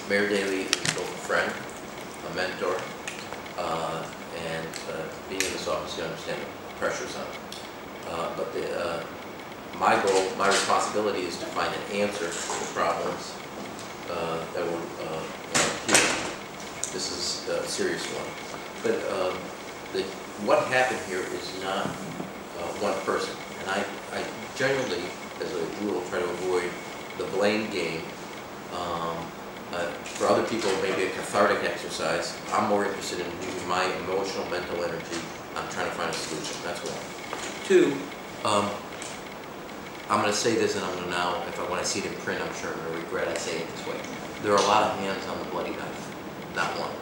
Mayor Daley is both a friend, a mentor, and being in this office, you understand the pressures on it. But my goal, my responsibility is to find an answer to the problems that were here. This is a serious one. But what happened here is not one person. And I generally, as a rule, try to avoid the blame game. For other people, maybe a cathartic exercise. I'm more interested in using my emotional, mental energy on trying to find a solution. That's one. Two, I'm going to say this, and I'm going to now, when I see it in print, I'm sure I'm going to regret I say it this way. There are a lot of hands on the bloody knife, not one.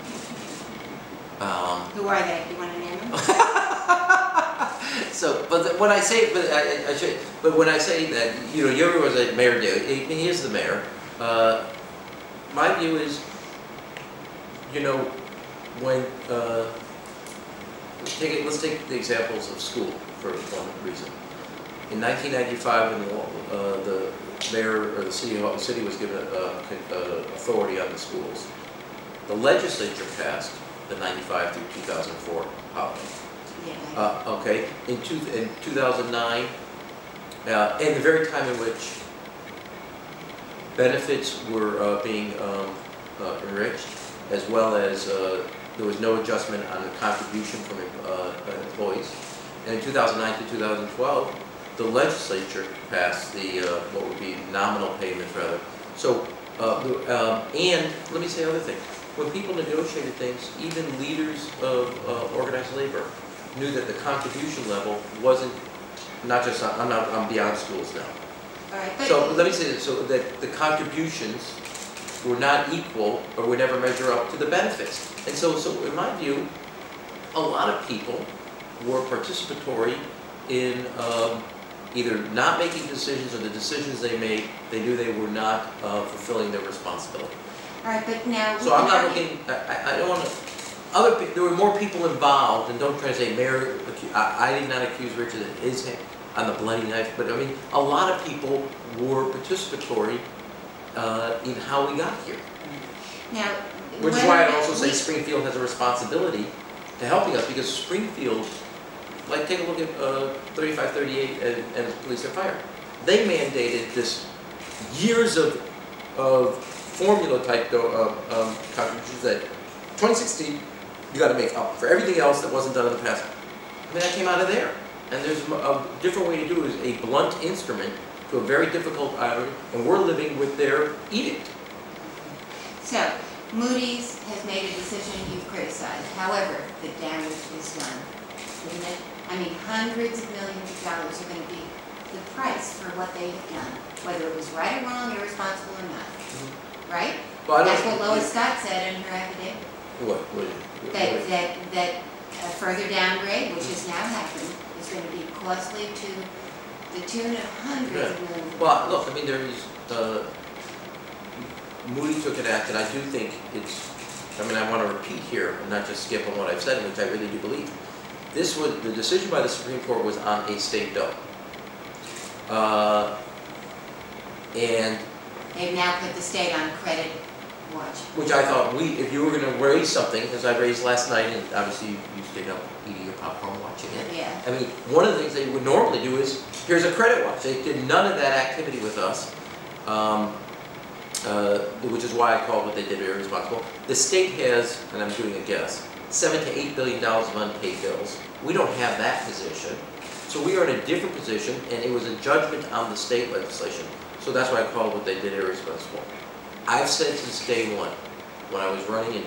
Who are they? You want to name them? So, but when I say, but when I say that, you know, you was a mayor. He is the mayor. My view is, you know, when let's take the examples of school for one reason. In 1995, when the mayor or the city was given authority on the schools, the legislature passed the 95 through 2004 policy. Yeah. Okay. In 2009, and the very time in which benefits were being enriched, as well as there was no adjustment on the contribution from employees. And in 2009 to 2012, the legislature passed the what would be nominal payments rather. So, and let me say another thing. When people negotiated things, even leaders of organized labor knew that the contribution level wasn't not just I'm beyond schools now. All right, so let me say this, so that the contributions were not equal or would never measure up to the benefits. And so in my view, a lot of people were participatory in either not making decisions or the decisions they made, they knew they were not fulfilling their responsibility. All right, but now... So I'm not looking, I don't want to, there were more people involved, and don't try to say Mayor, I did not accuse Richard of his hand on the bloody knife, but I mean, a lot of people were participatory in how we got here. Now, which is why I also say Springfield has a responsibility to helping us, because Springfield, like take a look at 3538 and police and fire. They mandated this years of formula type contributions that 2016 you got to make up for everything else that wasn't done in the past. I mean, that came out of there. And there's a different way to do it, is a blunt instrument to a very difficult item, and we're living with their edict. So, Moody's has made a decision you've criticized. However, the damage is done, isn't it? I mean, hundreds of millions of dollars are going to be the price for what they have done, whether it was right or wrong, irresponsible or not. Mm-hmm. Right? Well, that's what Lois Scott said in her affidavit. What? That a further downgrade, which has now happened, is going to be costly to the tune of hundreds of millions. Well, look, I mean, there is, Moody took an act, and I do think it's, I mean, I want to repeat here and not just skip on what I've said, which I really do believe. This was, the decision by the Supreme Court was on a state bill. And they've now put the state on credit watch. Which I thought, if you were going to raise something, as I raised last night, and obviously you stayed up eating your popcorn watching it. Yeah. I mean, one of the things they would normally do is, here's a credit watch. They did none of that activity with us, which is why I called what they did irresponsible. The state has, and I'm doing a guess, $7 to $8 billion of unpaid bills. We don't have that position. So we are in a different position, and it was a judgment on the state legislation. So that's why I called what they did irresponsible. I've said since day one, when I was running, and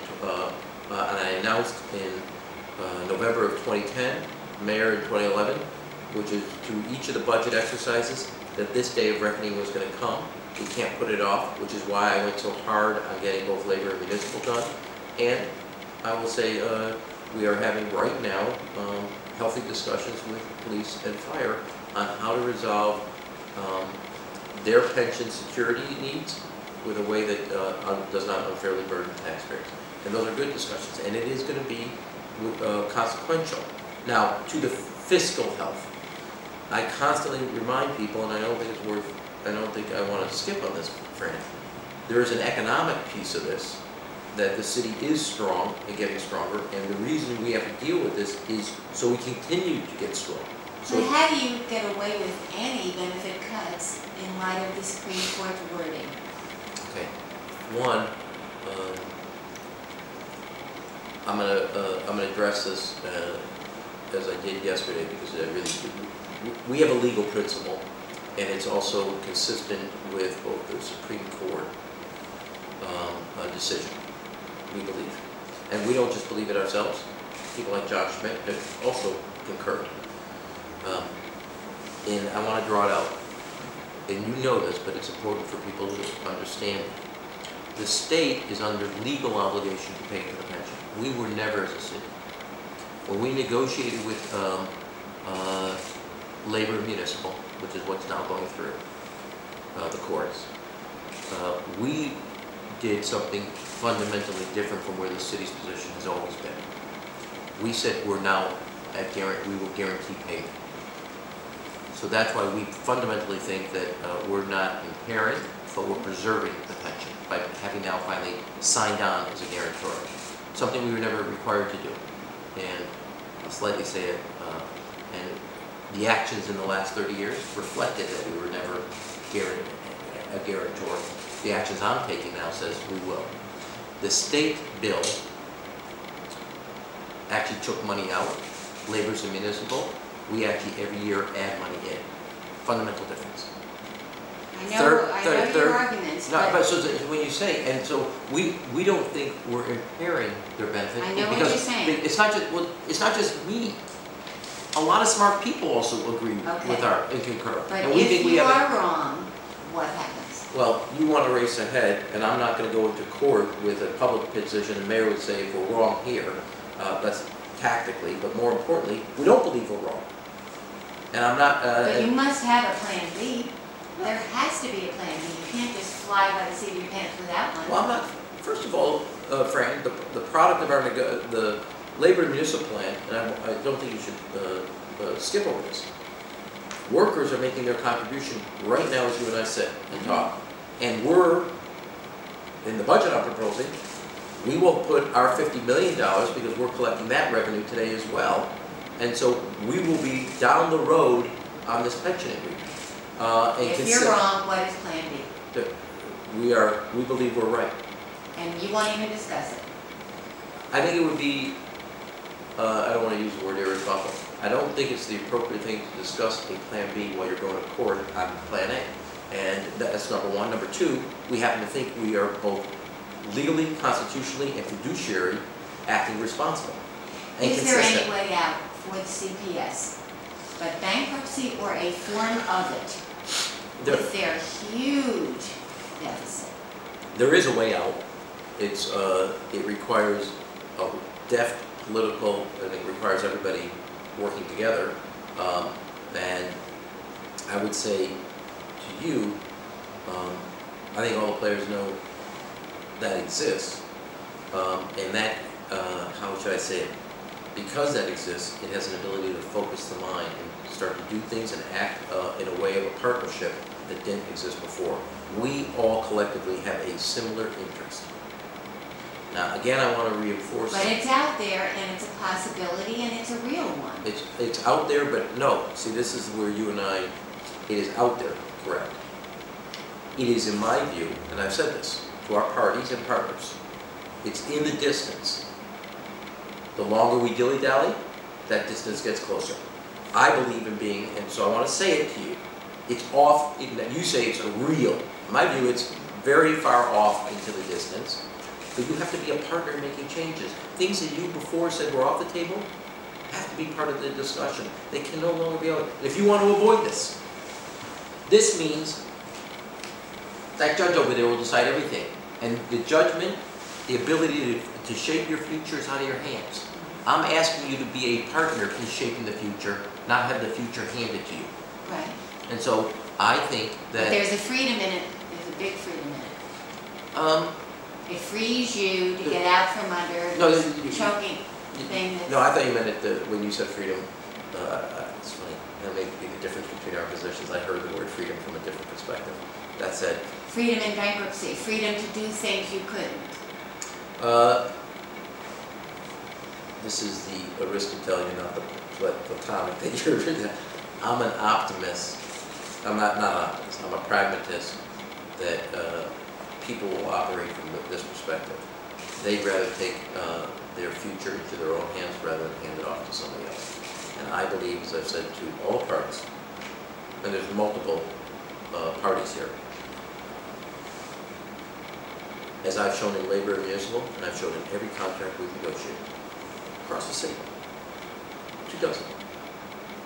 I announced in November of 2010, Mayor in 2011, which is through each of the budget exercises, that this day of reckoning was going to come. We can't put it off, which is why I went so hard on getting both labor and municipal done. And I will say we are having right now healthy discussions with police and fire on how to resolve their pension security needs with a way that does not unfairly burden taxpayers. And those are good discussions, and it is going to be consequential. Now, to the fiscal health, I constantly remind people, and I don't think it's worth, I don't think I want to skip on this, Fran. there is an economic piece of this, that the city is strong and getting stronger, and the reason we have to deal with this is so we continue to get strong. So how do you get away with any benefit cuts in light of the Supreme Court wording? Okay, one, I'm gonna address this as I did yesterday, because I really we have a legal principle, and it's also consistent with both the Supreme Court decision, we believe. And we don't just believe it ourselves. People like Josh Schmidt have also concurred. And I want to draw it out. And you know this, but it's important for people to understand. The state is under legal obligation to pay for the pension. We were never as a city. When we negotiated with Labor and Municipal, which is what's now going through the courts, we did something fundamentally different from where the city's position has always been. We said we will guarantee payment. So that's why we fundamentally think that we're not impairing, but we're preserving the pension by having now finally signed on as a guarantor. Something we were never required to do. And I'll slightly say it, and the actions in the last 30 years reflected that we were never a guarantor. The actions I'm taking now says we will. The state bill actually took money out, Labor's and Municipal. We actually every year add money in. Fundamental difference. I know your arguments. No, but so when you say, and so we don't think we're impairing their benefit. I know what you're saying. It's not just me. A lot of smart people also agree with our and concur. But and we think we are wrong, what happens? Well, you want to race ahead, and I'm not going to go into court with a public position. The mayor would say, if we're wrong here, that's tactically, but more importantly, we don't believe we're wrong. And I'm not... but you must have a plan B. There has to be a plan B. You can't just fly by the seat of your pants without one. Well, I'm not... First of all, Fran, the product of our the Labor and Municipal Plan, and I don't think you should skip over this. Workers are making their contribution right now as you and I sit and talk. And we're, in the budget I'm proposing, we will put our $50 million, because we're collecting that revenue today as well. And so we will be down the road on this pension agreement. If you're wrong, what is Plan B? We believe we're right. And you won't even discuss it? I think it would be, I don't want to use the word irresponsible. I don't think it's the appropriate thing to discuss a Plan B while you're going to court on Plan A. And that's number one. Number two, we happen to think we are both legally, constitutionally, and fiduciary acting responsible. And is there any way out for the CPS? But bankruptcy or a form of it with their huge deficit? There is a way out. It requires a deft political, and it requires everybody working together. And I would say to you, I think all the players know that exists, and that, how should I say it? Because that exists, it has an ability to focus the mind and start to do things and act in a way of a partnership that didn't exist before. We all collectively have a similar interest. Now, again, I want to reinforce... But it's out there, and it's a possibility, and it's a real one. It's out there, but no. See, this is where you and I... It is out there, correct. It is, in my view, and I've said this to our parties and partners, it's in the distance. The longer we dilly-dally, that distance gets closer. I believe in being, and so I want to say it to you, it's off, you say it's a real. In my view, it's very far off into the distance, but you have to be a partner in making changes. Things that you before said were off the table have to be part of the discussion. They can no longer be able to, if you want to avoid this. This means that judge over there will decide everything. And the judgment, the ability to shape your future is out of your hands. I'm asking you to be a partner in shaping the future, not have the future handed to you. Right. And so I think that... But there's a freedom in it. There's a big freedom in it. It frees you to get out from under this choking thing. No, I thought you meant it when you said freedom. It's funny. That may be the difference between our positions. I heard the word freedom from a different perspective. That said, Freedom in bankruptcy, freedom to do things you couldn't. This is the risk of telling you not the platonic that you're reading. I'm an optimist. I'm not an optimist. I'm a pragmatist that people will operate from this perspective. They'd rather take their future into their own hands rather than hand it off to somebody else. And I believe, as I've said to all parties, and there's multiple parties here, as I've shown in labor and municipal, and I've shown in every contract we've negotiated across the city. 2 dozen.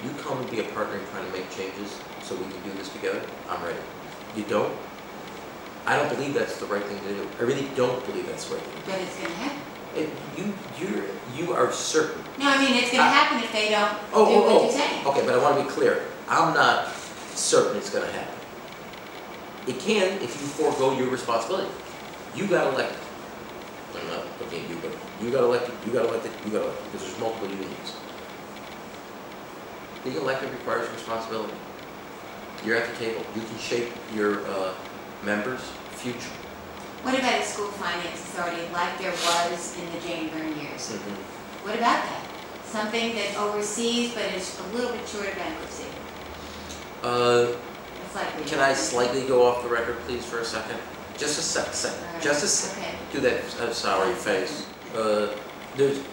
You come and be a partner in trying to make changes so we can do this together, I'm ready. You don't? I don't believe that's the right thing to do. I really don't believe that's the right thing to do. But it's going to happen. You are certain. No, I mean, it's going to happen if they don't do what you're saying. Okay, but I want to be clear. I'm not certain it's going to happen. It can if you forego your responsibility. You got elected. I'm not looking at you, but you got elected, you got elected, you got elected, because there's multiple unions. Being elected requires responsibility. You're at the table. You can shape your members' future. What about a school finance authority like there was in the Jane Byrne years? Mm-hmm. What about that? Something that oversees but is a little bit short of bankruptcy. Can I slightly go off the record, please, for a second? Just a second. Right. Just a second. Okay. Do that sour face.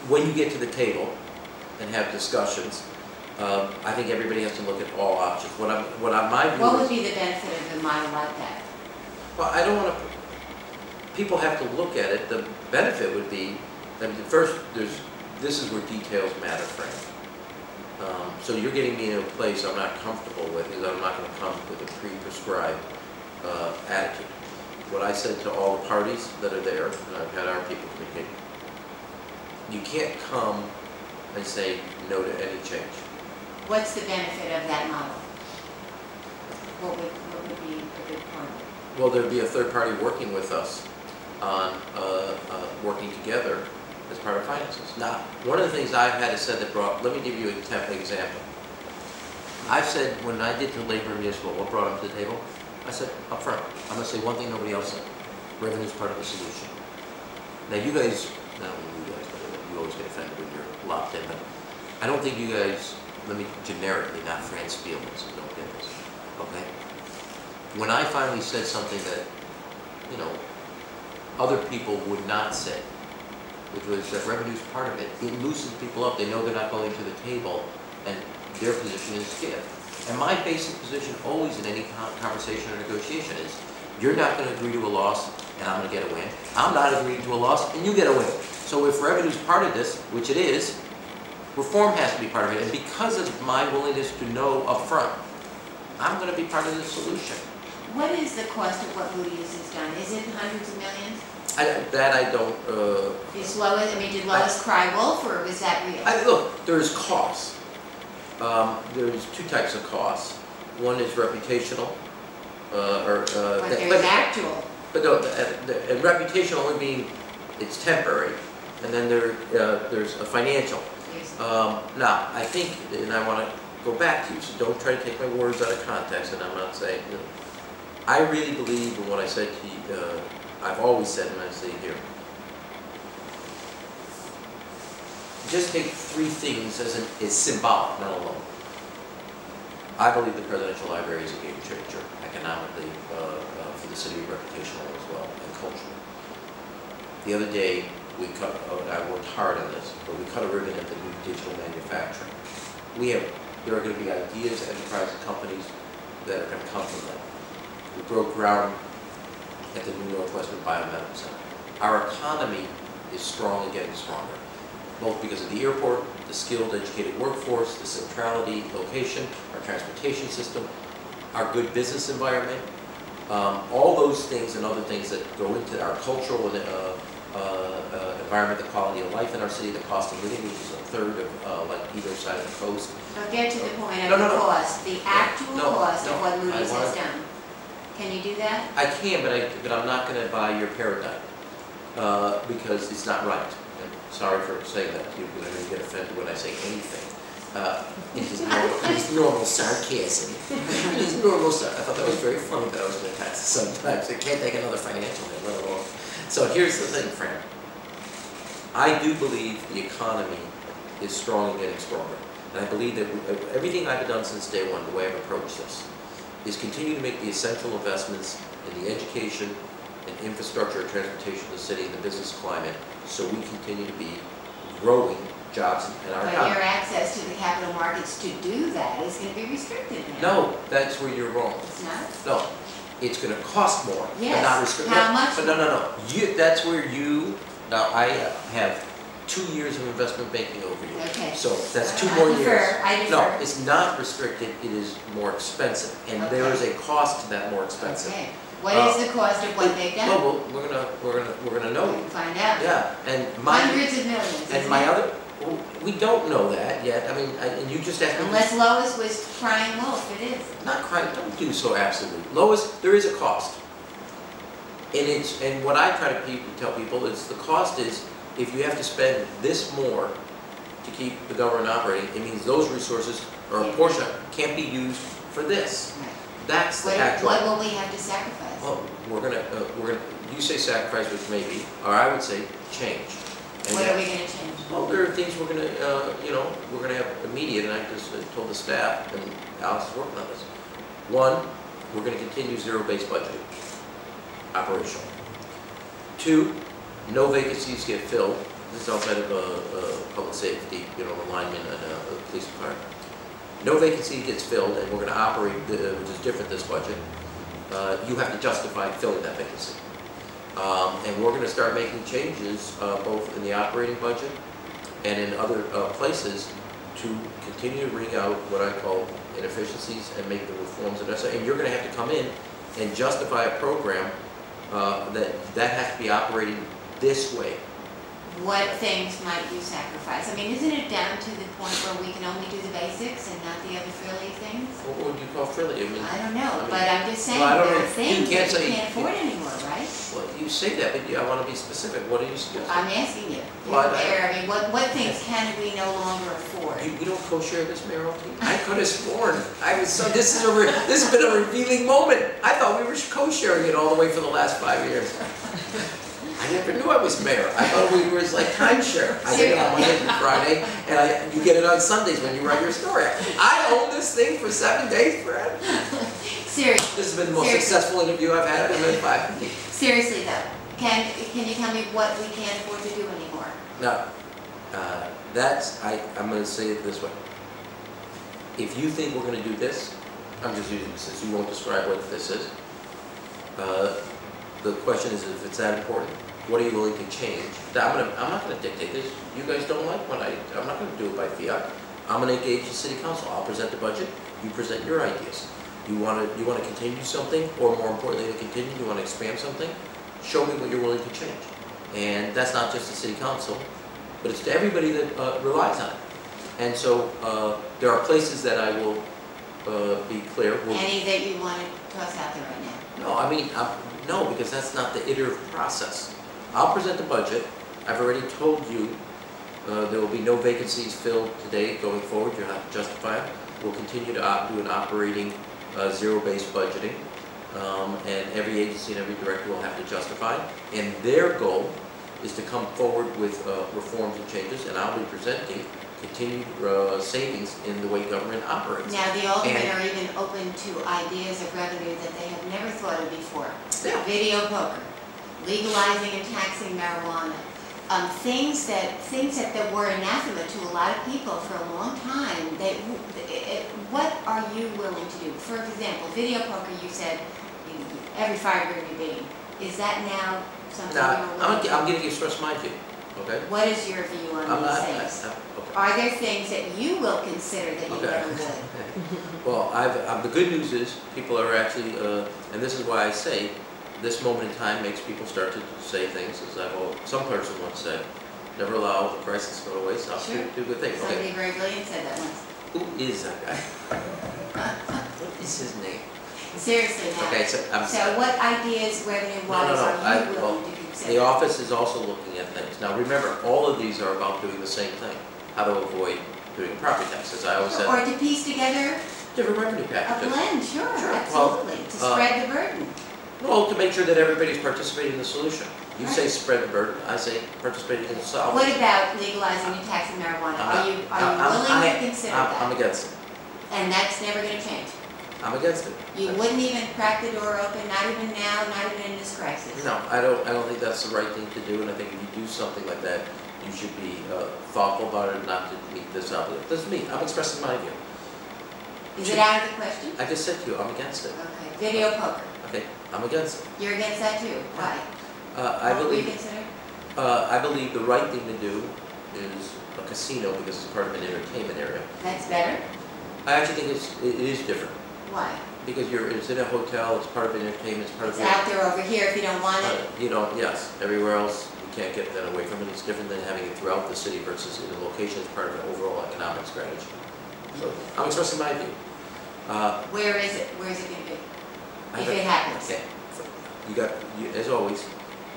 When you get to the table and have discussions, I think everybody has to look at all options. My view What would be the benefit of a model like that? Well, I don't want to. People have to look at it. The benefit would be, I mean, first, this is where details matter, Fran. So you're getting me in a place I'm not comfortable with, because I'm not going to come with a pre-prescribed attitude. What I said to all the parties that are there, and I've had our people communicate, you can't come and say no to any change. What's the benefit of that model? What would be a good part of it? Well, there'd be a third party working with us on working together as part of finances. Now, one of the things I've had to say that let me give you an example. I've said, when I did to labor and municipal, what brought them to the table? I said, up front, I'm going to say one thing nobody else said. Revenue is part of the solution. Now, you guys, not only you guys, but you always get offended when you're locked in, but I don't think you guys, let me generically, not Fran Spielman, so don't get this, okay? When I finally said something that, you know, other people would not say, which was that revenue is part of it, it loosens people up. They know they're not going to the table, and their position is give. And my basic position always in any conversation or negotiation is, you're not going to agree to a loss, and I'm going to get a win. I'm not agreeing to a loss, and you get a win. So if revenue is part of this, which it is, reform has to be part of it. And because of my willingness to know up front, I'm going to be part of the solution. What is the cost of what Moody's has done? Is it hundreds of millions? I don't. Is Lois, I mean, did Lois cry wolf, or was that real? Look, there's costs. There's 2 types of costs. One is reputational, but there's actual. But no, and reputational only mean it's temporary, and then there's a financial. Now, I think, and I want to go back to you, so don't try to take my words out of context, and I'm not saying, you know, I really believe in what I said to you, I've always said, and I say here. Just take 3 things as symbolic, not alone. I believe the presidential library is a game changer economically for the city, reputational as well, and culturally. The other day, I worked hard on this, but we cut a ribbon at the new digital manufacturing. There are going to be ideas, enterprise companies that are going to come from that. We broke ground at the new Northwestern Biomedical Center. Our economy is strong and getting stronger, both because of the airport, the skilled, educated workforce, the centrality, location, our transportation system, our good business environment, all those things and other things that go into our cultural and environment, the quality of life in our city, the cost of living, which is a third of like either side of the coast. So get to the point of the cost, the actual cost of what Moody's has done. Can you do that? I can, but I'm not going to buy your paradigm because it's not right. And sorry for saying that to you, because I'm going to get offended when I say anything. in his normal sarcasm. His normal I thought that was very funny that I was going to tax sometimes. I can't take another financial hit, let alone. So here's the thing, Fran. I do believe the economy is strong and getting stronger. And I believe that everything I've done since day one, the way I've approached this, is continue to make the essential investments in the education and infrastructure and transportation of the city and the business climate, so we continue to be growing jobs in our But economy. your access to the capital markets to do that is going to be restricted now. No, that's where you're wrong. It's not? No, it's going to cost more, Yes. but not restricted. How much? But no. That's where you. Now I have 2 years of investment banking over you. Okay. So that's 2 I more defer, years. I defer. No, it's not restricted. It is more expensive, and there is a cost to that more expensive. Okay. What is the cost of what they've done? No, well, we're gonna know. We'll find out. Yeah, and Hundreds of millions. and isn't my it? other. Well, we don't know that yet. I mean, and you just asked me. Unless Lois was crying wolf, it is. Not crying. Don't do so absolutely. Lois, there is a cost. And what I try to tell people is the cost is if you have to spend this more to keep the government operating, it means those resources or a portion can't be used for this. Right. That's the What actual. will we have to sacrifice? Well, we're gonna. You say sacrifice, which maybe, or I would say change. And What are we going to change? well, there are things we're gonna. We're gonna have immediate, and I just told the staff, and Alex is working on this. One, we're gonna continue zero-based budgeting. Operational. 2, no vacancies get filled. This is outside of public safety, the lineman and the police department. No vacancy gets filled, and we're going to operate, which is different this budget. You have to justify filling that vacancy. And we're going to start making changes both in the operating budget and in other places to continue to wring out what I call inefficiencies and make the reforms that are necessary. And you're going to have to come in and justify a program that has to be operating this way. What things might you sacrifice? I mean, isn't it down to the point where we can only do the basics and not the other frilly things? What would you call frilly? I don't know, but I'm just saying well, there are things can't that say- you can't afford anymore, right? Well, you say that, but I want to be specific. What are you suggesting? I'm asking you. Well, I mean, what things can we no longer afford? You don't co-share this, Meryl? I could have sworn. This has been a revealing moment. I thought we were co-sharing it all the way for the last 5 years. I never knew I was mayor. I thought we were like timeshare. I get it on Monday through Friday, and you get it on Sundays when you write your story. I own this thing for 7 days, Fran. Seriously. This has been the most successful interview I've had in the 5 years. Seriously though, can you tell me what we can't afford to do anymore? No, I'm going to say it this way. If you think we're going to do this, I'm just using this as you won't describe what this is. The question is if it's that important, what are you willing to change? I'm not going to dictate this. You guys don't like what I'm not going to do it by fiat. I'm going to engage the city council. I'll present the budget. You present your ideas. You want to continue something, or more importantly than continue, you want to expand something? Show me what you're willing to change. And that's not just the city council, but it's to everybody that relies on it. And so there are places that I will be clear. Any that you want to toss out there right now? No, I mean, no, because that's not the iterative process. I'll present the budget. I've already told you there will be no vacancies filled today going forward. You'll have to justify them. We'll continue to do an operating zero-based budgeting, and every agency and every director will have to justify. And their goal is to come forward with reforms and changes, and I'll be presenting continued savings in the way government operates. Now, the aldermen are even open to ideas of revenue that they have never thought of before. Yeah. Video poker, legalizing and taxing marijuana, things that were anathema to a lot of people for a long time. What are you willing to do? For example, video poker, you said every firearm you're beating. Is that now something you're willing to do? I'm going to express my view. Okay. What is your view on these things? Okay. Are there things that you will consider that you never would? Well, the good news is people are actually, and this is why I say this moment in time makes people start to say things, as some person once said, never allow a crisis to go to waste. Sure. Do good things. Somebody very brilliant said that once. Who is that guy? What is his name? Seriously now. Okay, so what ideas, revenue-wise, are you willing to consider? The office is also looking at things. Now remember, all of these are about doing the same thing. How to avoid doing property taxes. I always said Or to piece together different revenue a packages. blend, sure, Sure. absolutely, to Well, spread the burden. Well, to make sure that everybody's participating in the solution. You Right. say spread the burden, I say participating in the What solution. about legalizing and taxing marijuana? Are you willing to consider I'm that? against it. And that's never gonna change? I'm against it. You wouldn't even crack the door open, not even now, not even in this crisis? No, I don't think that's the right thing to do, and I think if you do something like that, you should be thoughtful about it, not to meet this up. That's me, I'm expressing my view. Is it out of the question? I just said to you, I'm against it. Okay, video poker, Okay, I'm against it. you're against that too? Why? I What would you believe, consider? I believe the right thing to do is a casino because it's part of an entertainment area. That's better? I actually think it is different Why? because it's in a hotel, it's part of entertainment, it's part It's of. out there over here if you don't want it? You know, yes, everywhere else, you can't get that away from it. It's different than having it throughout the city versus in a location as part of an overall economic strategy. So I'm expressing my view. Where is it? Where is it gonna be? I If got- it happens? Okay, as always,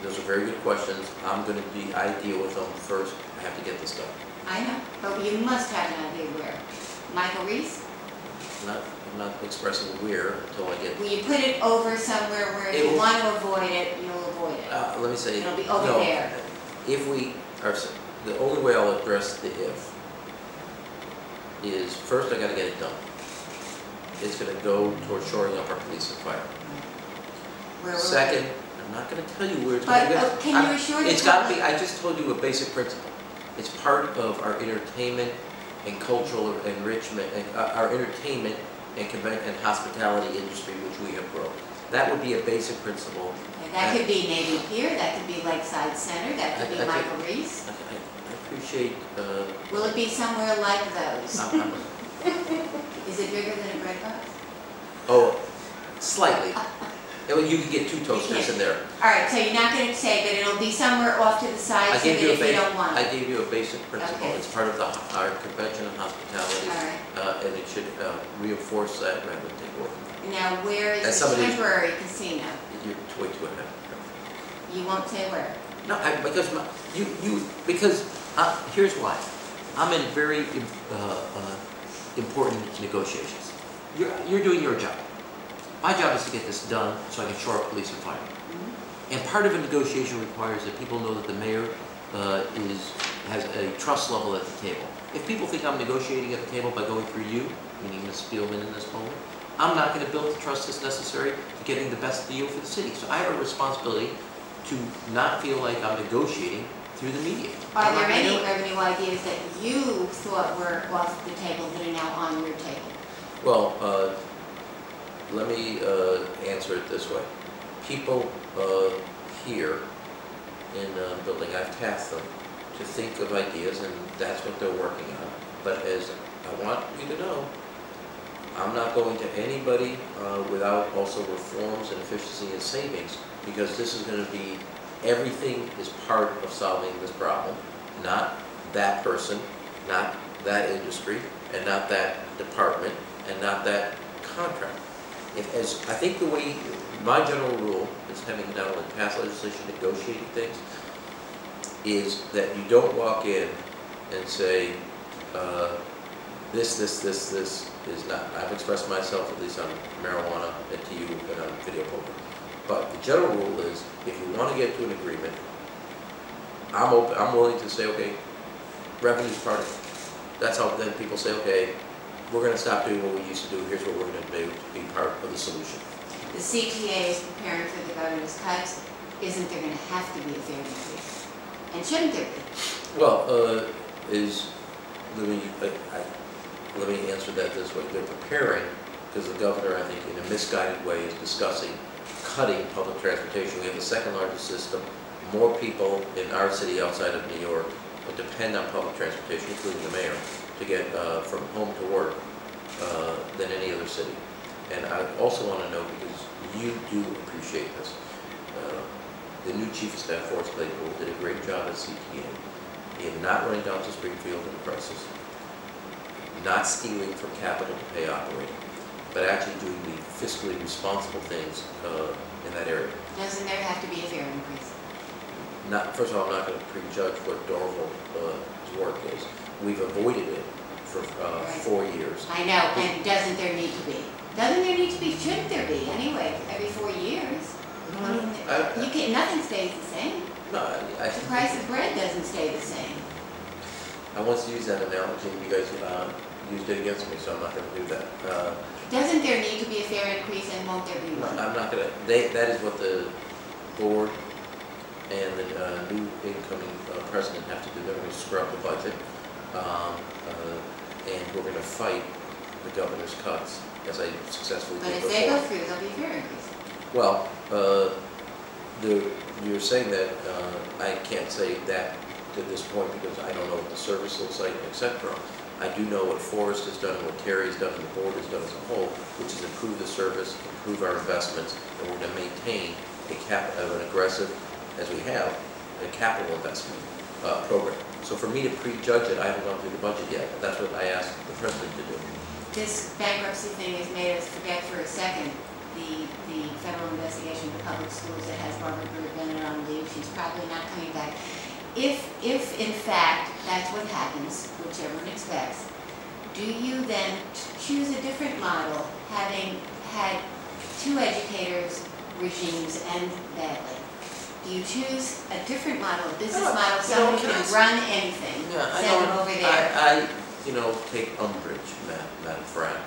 those are very good questions. I deal with them first. I have to get this done. I know, but you must have an idea where. Michael Reese? I'm not expressing where until I get, Will you put it over somewhere where if It you will- want to avoid it, you'll avoid it? let me say. It'll be over no, there. If we are, the only way I'll address the if is first I gotta get it done. It's gonna go towards shoring up our police and fire. Where will it be? Second, I'm not gonna tell you where it's But going to go. can you assure the It's gotta be, public? I just told you a basic principle. It's part of our entertainment and cultural enrichment, and our entertainment and hospitality industry which we have grown. That would be a basic principle. That could be Navy Pier, that could be Lakeside Center, that could be I- I- Michael Reese. I appreciate, Will it be somewhere like those? I'm- Is it bigger than a bread box? oh, slightly. You could get two toasters in there. All right, so you're not going to say that it'll be somewhere off to the side I so that gave you a if you basic, don't want I it? gave you a basic principle. Okay. It's part of our convention and hospitality, All right. and it should reinforce that rather than take away. Now, where is As the somebody- temporary casino? You're way too ahead. You won't say where? No, because here's why. I'm in very important negotiations. You're doing your job. My job is to get this done so I can shore up police and fire. And part of a negotiation requires that people know that the mayor has a trust level at the table. If people think I'm negotiating at the table by going through you, meaning Ms. Spielman in this moment, I'm not going to build the trust that's necessary to getting the best deal for the city. So I have a responsibility to not feel like I'm negotiating through the media. Are there any revenue ideas that you thought were off the table that are now on your table? Well, let me answer it this way. People here in the building, I've tasked them to think of ideas, and that's what they're working on. But as I want you to know, I'm not going to anybody without also reforms and efficiency and savings, because this is going to be, everything is part of solving this problem, not that person, not that industry, and not that department, and not that contract. I think the way, my general rule is having not only passed legislation, negotiating things, is that you don't walk in and say, this is not. I've expressed myself at least on marijuana and to you and on video poker. But the general rule is, if you want to get to an agreement, I'm willing to say, okay, revenue's part of it. That's how then people say, okay, we're going to stop doing what we used to do. Here's what we're going to do to be part of the solution. The CTA is preparing for the governor's cuts. Isn't there going to have to be a fair increase? And shouldn't there be? Well, let me answer that this way. They're preparing, because the governor, I think, in a misguided way, is discussing cutting public transportation. We have the second largest system. More people in our city outside of New York would depend on public transportation, including the mayor, to get from home to work than any other city. And I also want to know, because you do appreciate this, the new chief of staff, Forrest Claypool, did a great job at CTA in not running down to Springfield in a crisis, not stealing from capital to pay operating, but actually doing the fiscally responsible things in that area. Doesn't there have to be a fair increase? First of all, I'm not going to prejudge what Dorval's work is. We've avoided it for Right. 4 years. I know, and doesn't there need to be? Doesn't there need to be, shouldn't there be, anyway, every 4 years? I mean, you can, nothing stays the same. No, The price of bread doesn't stay the same. I once used that analogy, and you guys used it against me, so I'm not going to do that. Doesn't there need to be a fair increase, and won't there be one? I'm not going to. That is what the board and the new incoming president have to do. They're going to scrub the budget, and we're going to fight the governor's cuts, as I successfully But did if before. they go through, there'll be a fair increase. Well, you're saying that I can't say that to this point because I don't know what the service looks like, etc. I do know what Forrest has done and what Terry's done and the board has done as a whole, which is improve the service, improve our investments, and we're going to maintain an aggressive, as we have, a capital investment program. So for me to prejudge it, I haven't gone through the budget yet. That's what I asked the president to do. This bankruptcy thing has made us forget for a second the federal investigation of the public schools that has Barbara Bennett on leave. She's probably not coming back. If in fact that's what happens, which everyone expects, do you then choose a different model, having had 2 educators regimes end badly? Do you choose a different model, a business model, someone who can run anything, send them over there? I take umbrage, Madam Fran,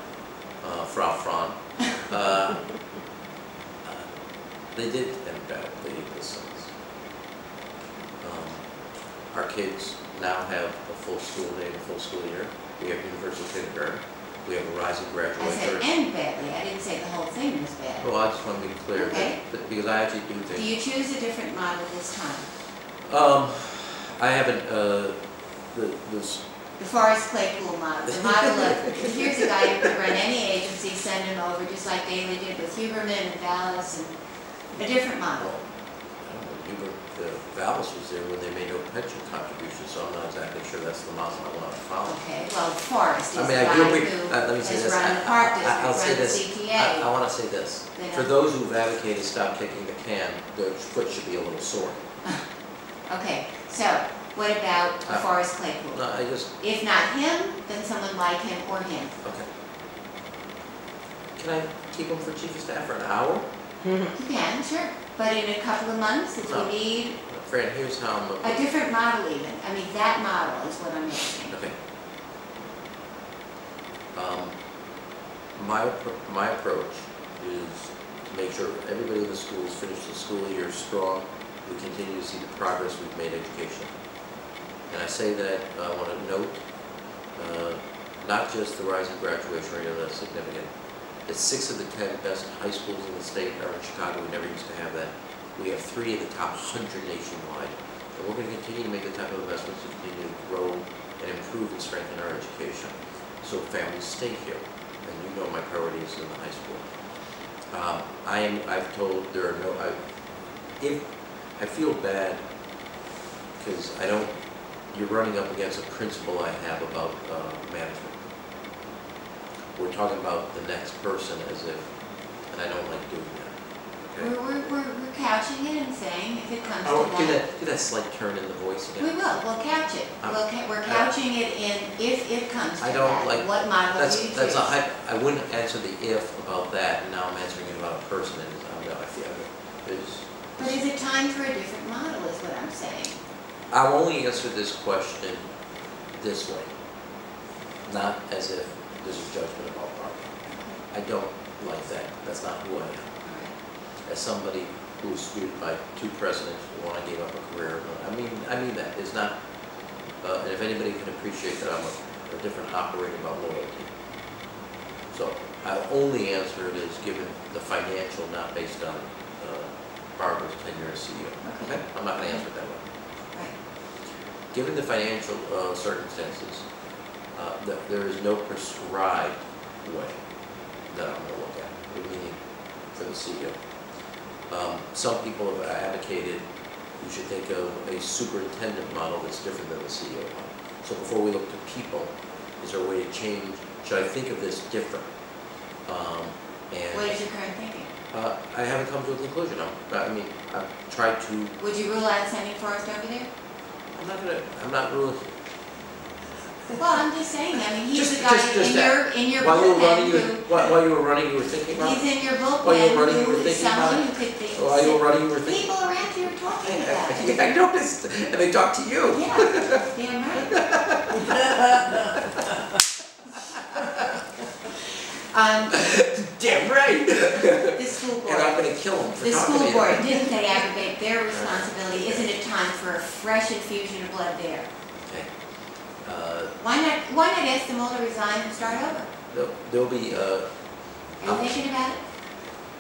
Frau Fran. They did end badly this sense. Our kids now have a full school day and a full school year. We have universal kindergarten. We have a rising graduate. I said end badly. I didn't say the whole thing was bad. Well, I just want to be clear, Okay. because I actually do think. Do you choose a different model this time? I haven't. The Forrest Claypool model. The model of, here's a guy who could run any agency, send him over, just like Daley did with Huberman and Dallas, and a different model. Vallis was there when they made no pension contributions, so I'm not exactly sure that's the model I want to follow. Okay, well, Forrest is the I guy do who let me say has this. run the park district, I'll say run the this. CTA. I want to say this. For those who've advocated stop kicking the can, their foot should be a little sore. Okay, so what about Forrest Claypool? No, If not him, then someone like him or him. Okay. Can I keep him for chief of staff for an hour? You can, sure. But in a couple of months, if we need Fran, here's how I'm looking. a different model even. I mean, that model is what I'm asking. Okay. My approach is to make sure everybody in the schools finish the school year strong. We continue to see the progress we've made in education. And I say that I want to note not just the rising graduation rate, that's significant. That 6 of the 10 best high schools in the state are in Chicago. We never used to have that. We have 3 of the top 100 nationwide. And we're going to continue to make the type of investments to continue to grow and improve and strengthen our education so families stay here. And you know my priorities in the high school. I've told there are no, I feel bad because you're running up against a principle I have about management. We're talking about the next person as if, and I don't like doing that. Okay? We're couching it and saying if it comes to that. Do that slight turn in the voice again. We will. We'll couch it. We're couching it in if it comes to I don't that. like. What model do you choose? I wouldn't answer the if about that, and now I'm answering it about a person. And I feel But is it time for a different model? Is what I'm saying. I'll only answer this question this way, not as if there's a judgment about Barbara. I don't like that. That's not who I am. As somebody who was screwed by 2 presidents, one I gave up a career. I mean that. It's not, and if anybody can appreciate that I'm a different operator about loyalty. So I'll only answer it as given the financial, not based on Barbara's tenure as CEO. Okay? I'm not going to answer it that way. Right. Given the financial circumstances, there is no prescribed way that I'm going to look at, meaning for the CEO. Some people have advocated you should think of a superintendent model that's different than the CEO model. So before we look to people, is there a way to change? Should I think of this different? What is your current thinking? I haven't come to a conclusion. I've tried to. Would you rule out sending Forrest over there? I'm not ruling. Well, I'm just saying, I mean, he's Just- the guy just that. in your While you were running, bullpen while you were running, you were thinking who, about he's it? in your While you were running, you bullpen were who is thinking about someone it? who could think. While you were running, you were thinking? People around you are talking about it. I noticed, and they talked to you. Yeah, damn right. Damn right. The school And I'm board, gonna kill them for the talking school to board, you. didn't they aggravate their responsibility? Isn't it time for a fresh infusion of blood there? Okay. Why not ask them all to resign and start over? There'll be, Are you thinking about it?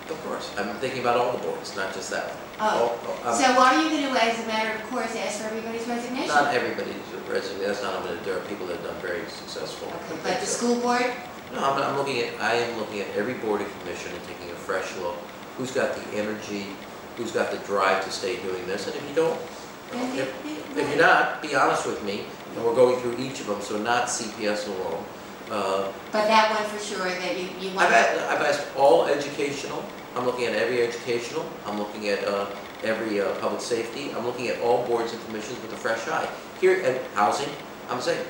of course, I'm thinking about all the boards, not just that one. Oh, I'm- so are you going to, as a matter of course, ask for everybody's resignation? Not everybody's resident, that's not, there are people that have done very successful. Okay, but the school board? No, I am looking at every board and commission and taking a fresh look. Who's got the energy, who's got the drive to stay doing this, and if you don't, Then if you're not, be honest with me, and we're going through each of them, so not CPS alone. But that one for sure, that you want. I've asked all educational, I'm looking at every educational, I'm looking at every public safety, I'm looking at all boards and commissions with a fresh eye. Here at housing, I'm saying,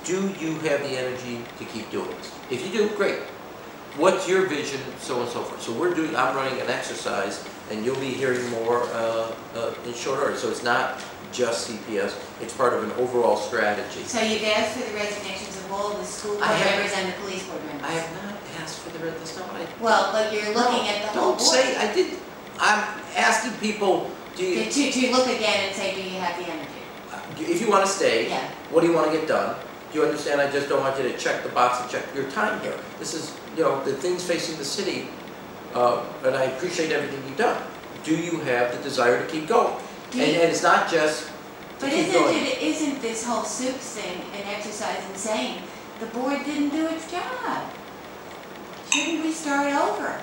do you have the energy to keep doing this? If you do, great. What's your vision, so on and so forth. So I'm running an exercise, and you'll be hearing more in short order. So it's not just CPS, it's part of an overall strategy. So you've asked for the resignations of all the school board members and the police board members? I have not asked for that's not what I... Well, but you're looking at the whole board. Don't say, I did, I'm asking people, do you... To look again and say, do you have the energy? If you want to stay, Yeah. what do you want to get done? Do you understand? I just don't want you to check the box and check your time here. This is, the things facing the city, and I appreciate everything you've done. Do you have the desire to keep going? And it's not just to But keep going. isn't this whole soups thing an exercise in saying the board didn't do its job? Shouldn't we start over?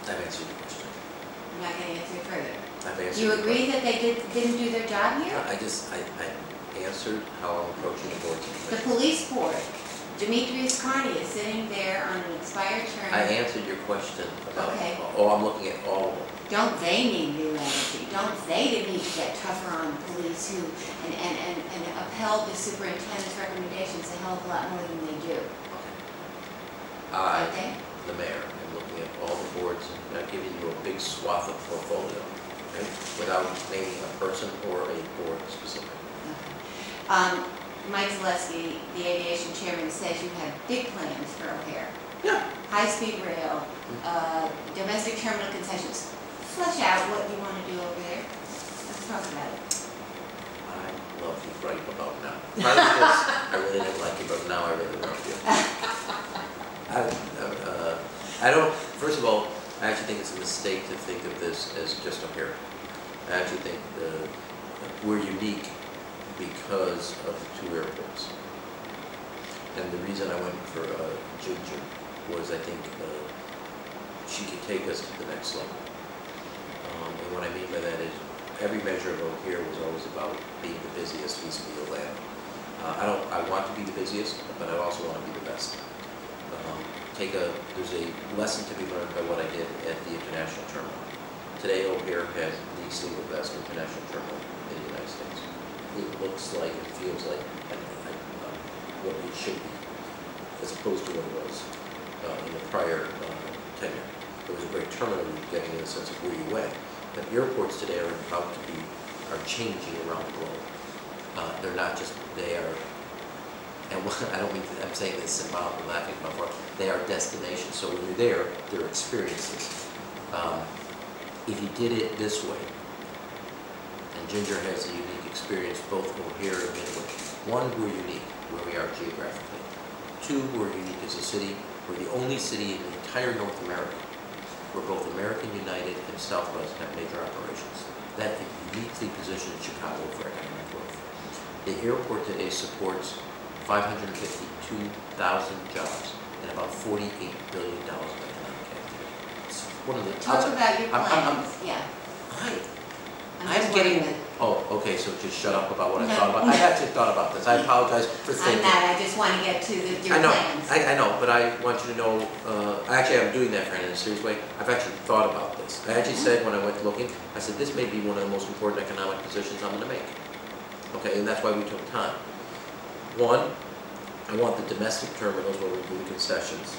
I've answered your question. I'm not going to answer it further. I've answered Do you your agree that they didn't do their job here? I answered how I'm approaching the board's The information. police board, Demetrius Carney is sitting there on an expired term. I answered your question about, Okay. I'm looking at all of them. Don't they need new energy? Don't they need to get tougher on the police who, and upheld the superintendent's recommendations a hell of a lot more than they do? I, Okay? the mayor, am looking at all the boards and I'm giving you a big swath of portfolio, okay? Without naming a person or a board specific. Mike Zaleski, the aviation chairman, says you have big plans for O'Hare. Yeah. High-speed rail, domestic terminal concessions. Flesh out what you want to do over there. Let's talk about it. I love you right about now. Part of this, I really didn't like you, but now I really love you. I don't, first of all, I actually think it's a mistake to think of this as just O'Hare. I actually think we're unique because of the two airports. And the reason I went for Ginger was I think she could take us to the next level. And what I mean by that is every measure of O'Hare was always about being the busiest vis-a-vis Atlanta. I want to be the busiest, but I also want to be the best. There's a lesson to be learned by what I did at the international terminal. Today O'Hare has the single best international terminal in the United States. It looks like, it feels like what it should be, as opposed to what it was in the prior tenure. It was a great terminal getting in the sense of where you went. But airports today are changing around the globe. They're not just, they are, and I don't mean to, I'm saying this symbolically, laughing about it, they are destinations. So when you're there, they're experiences. If you did it this way, and Ginger has a unique experience, both O'Hare and Midway. One, we're unique, where we are geographically. Two, we're unique as a city. We're the only city in the entire North America where both American United and Southwest have major operations. That uniquely positions Chicago for economic growth. The airport today supports 552,000 jobs and about $48 billion of economic activity. It's one of the... Talk about your plans, yeah. I'm getting... Oh, okay, so just shut up about what I thought about. I've actually thought about this. I apologize for thinking. I'm not, I just want to get to your plans. I know, but I want you to know, actually I'm doing that, Fran, in a serious way. I've actually thought about this. I actually said when I went looking, I said this may be one of the most important economic positions I'm going to make. Okay, and that's why we took time. One, I want the domestic terminals where we do the concessions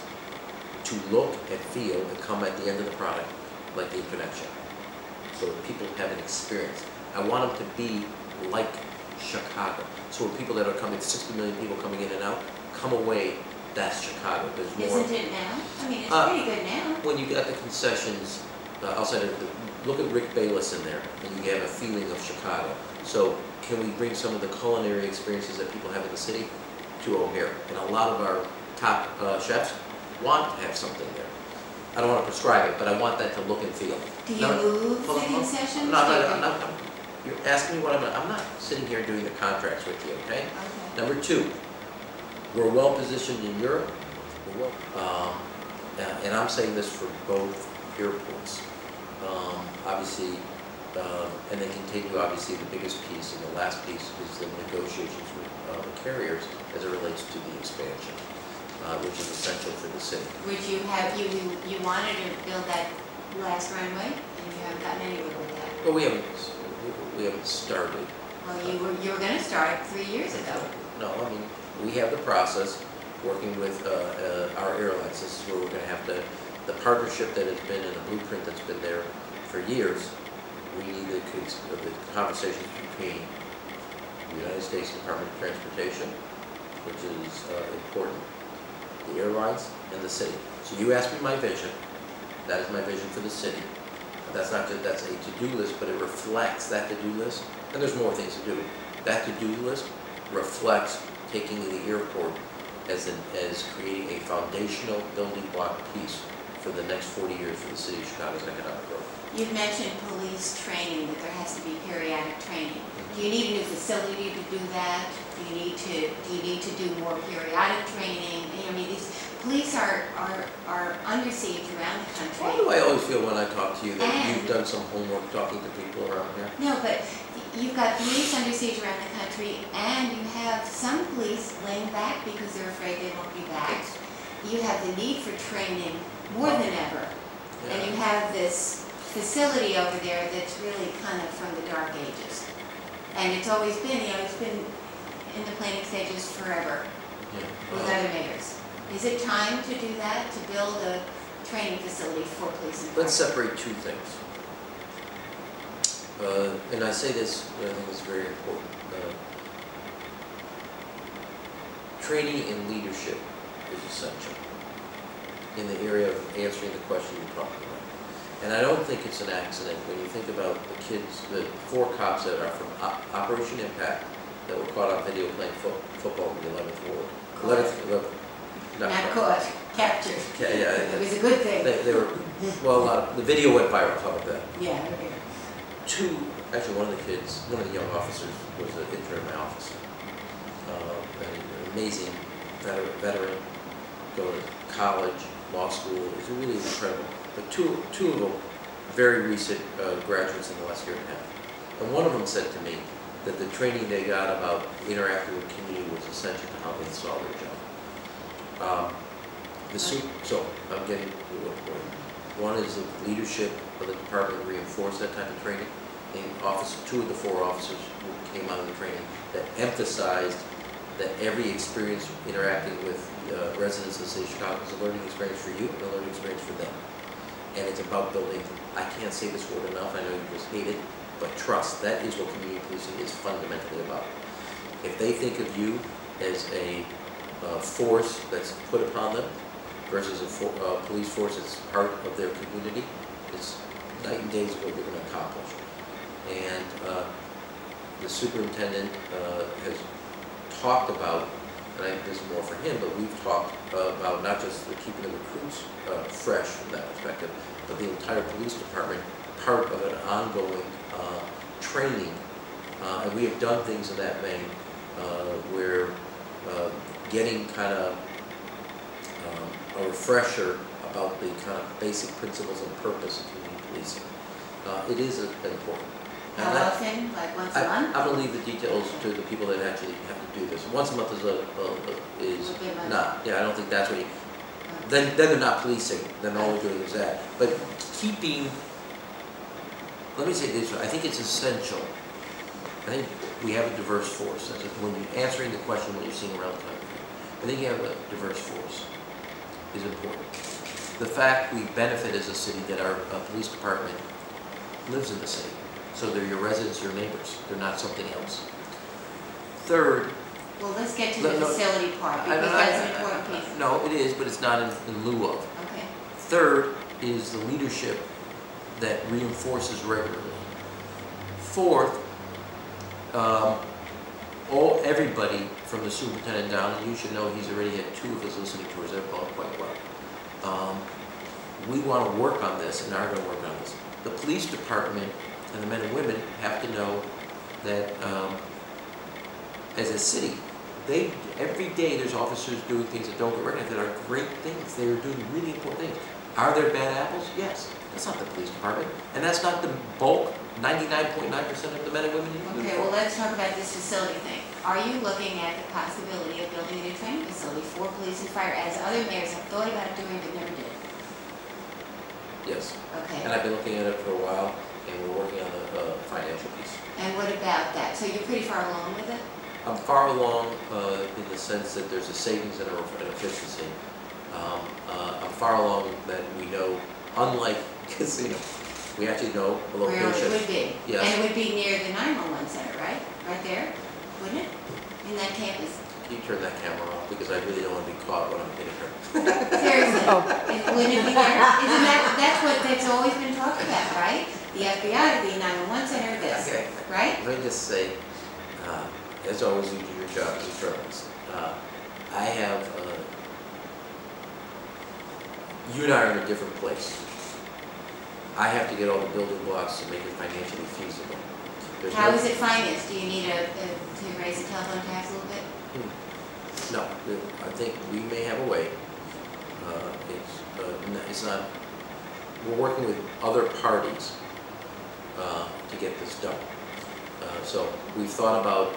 to look and feel and come at the end of the product like the internet shop, so that people have an experience. I want them to be like Chicago. So when people that are coming, 60 million people coming in and out, come away, that's Chicago. There's more. Isn't it now? I mean, it's pretty good now. When you got the concessions, outside of look at Rick Bayless in there, and you have a feeling of Chicago. So can we bring some of the culinary experiences that people have in the city to O'Hare? And a lot of our top chefs want to have something there. I don't want to prescribe it, but I want that to look and feel. Do you move the concessions? You're asking me what I'm not sitting here doing the contracts with you, okay? Number two, we're well positioned in Europe. And I'm saying this for both airports. Obviously, and they continue, obviously, the biggest piece and the last piece is the negotiations with the carriers as it relates to the expansion, which is essential for the city. Which you have, you wanted to build that last runway, and you haven't gotten anywhere with that. Well, we haven't started. Well, you were going to start 3 years ago. No, I mean, we have the process working with our airlines. This is where we're going to have the partnership that has been in the blueprint that's been there for years. We need the conversations between the United States Department of Transportation, which is important, the airlines, and the city. So you asked me my vision. That is my vision for the city. That's not just, that's a to-do list, but it reflects that to-do list. And there's more things to do. That to-do list reflects taking the airport as creating a foundational building block piece for the next 40 years for the city of Chicago's economic growth. You've mentioned police training, that there has to be periodic training. Do you need a new facility to do that? Do you need to do more periodic training? I mean, these police are under siege around the country. Why do I always feel when I talk to you that you've done some homework talking to people around here? No, but you've got police under siege around the country, and you have some police laying back because they're afraid they won't be back. You have the need for training more than ever. Yeah. And you have this facility over there that's really kind of from the dark ages. And it's always been, it's been in the planning stages forever with other mayors. Is it time to do that, to build a training facility for police and fire? Let's separate two things. And I say this, I think it's very important. Training and leadership is essential in the area of answering the question you're talking about. And I don't think it's an accident when you think about the kids, the 4 cops that are from Operation Impact that were caught on video playing football in the 11th Ward. 11th, not caught, captured. Yeah, it was a good thing. They were, well, the video went viral, how about that? Yeah, okay. 2, actually one of the kids, one of the young officers was an intern in my office. An amazing veteran, going to college, law school, it was really incredible. But two of them, very recent graduates in the last year and a half. And one of them said to me that the training they got about interacting with the community was essential to how they saw their job. So I'm getting to what point. One is the leadership of the department reinforced that type of training. And 2 of the 4 officers who came out of the training that emphasized that every experience interacting with residents of the city of Chicago is a learning experience for you and a learning experience for them. And it's about building, I can't say this word enough, I know you just hate it, but trust. That is what community policing is fundamentally about. If they think of you as a force that's put upon them versus a police force that's part of their community, it's night and day is what they're going to accomplish. And the superintendent has talked about, and this is more for him, but we've talked about not just keeping the recruits fresh from that perspective, but the entire police department part of an ongoing training. And we have done things in that vein where getting kind of a refresher about the kind of basic principles and purpose of community policing. It is important. How often? Like once a month? I'm going to leave the details to the people that actually have to do this. Once a month is not. Yeah, I don't think that's what you. Then they're not policing. Then all they're doing is that. But keeping. Let me say this: I think it's essential I think we have a diverse force. When you're answering the question, when you're seeing around the country, I think you have a diverse force is important. The fact we benefit as a city that our police department lives in the city. So they're your residents, your neighbors. They're not something else. Third, well, let's get to the facility part, because that's an important piece. No, it is, but it's not in lieu of. Okay. Third is the leadership that reinforces regularly. Fourth, everybody from the superintendent down, and you should know he's already had 2 of his listening tours, they've gone quite well. We want to work on this and are going to work on this. The police department and the men and women have to know that as a city, every day there's officers doing things that don't get recognized that are great things. They are doing really important things. Are there bad apples? Yes. That's not the police department. And that's not the bulk, 99.9% of the men and women. Okay, well, let's talk about this facility thing. Are you looking at the possibility of building a new training facility for police and fire, as other mayors have thought about doing but never did? Yes. Okay. And I've been looking at it for a while, and we're working on the financial piece. And what about that? So you're pretty far along with it? I'm far along in the sense that there's a savings and an efficiency. I'm far along that we know, unlike casino, we actually know the location. Where it would be. Yes. And it would be near the 911 center, right? Right there, wouldn't it? In that campus? You turn that camera off because I really don't want to be caught when I'm hitting her. Seriously, wouldn't it be there? Isn't that's always been talked about, right? The FBI, the 911 center, this, Okay. right? Let me just say, as always, you do your job as a journalist. I have, you and I are in a different place. I have to get all the building blocks to make it financially feasible. How is it financed? Do you need to raise the telephone tax a little bit? No, I think we may have a way. It's not, we're working with other parties to get this done. So we've thought about,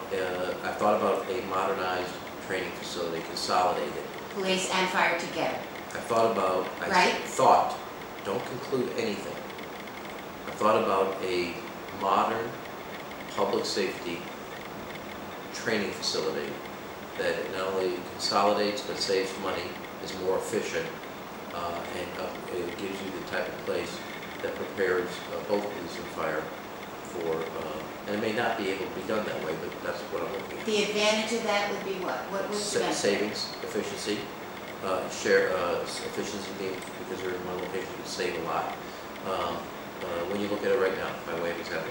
I've thought about a modernized training facility, consolidated. Police and fire together. I thought about, don't conclude anything. I thought about a modern public safety training facility that not only consolidates but saves money, is more efficient, and it gives you the type of place that prepares both police and fire for, and it may not be able to be done that way, but that's what I'm looking at. The advantage of that would be what? What would the benefit? Savings, efficiency, efficiency being, because you're in one location, you save a lot. When you look at it right now, by way of example,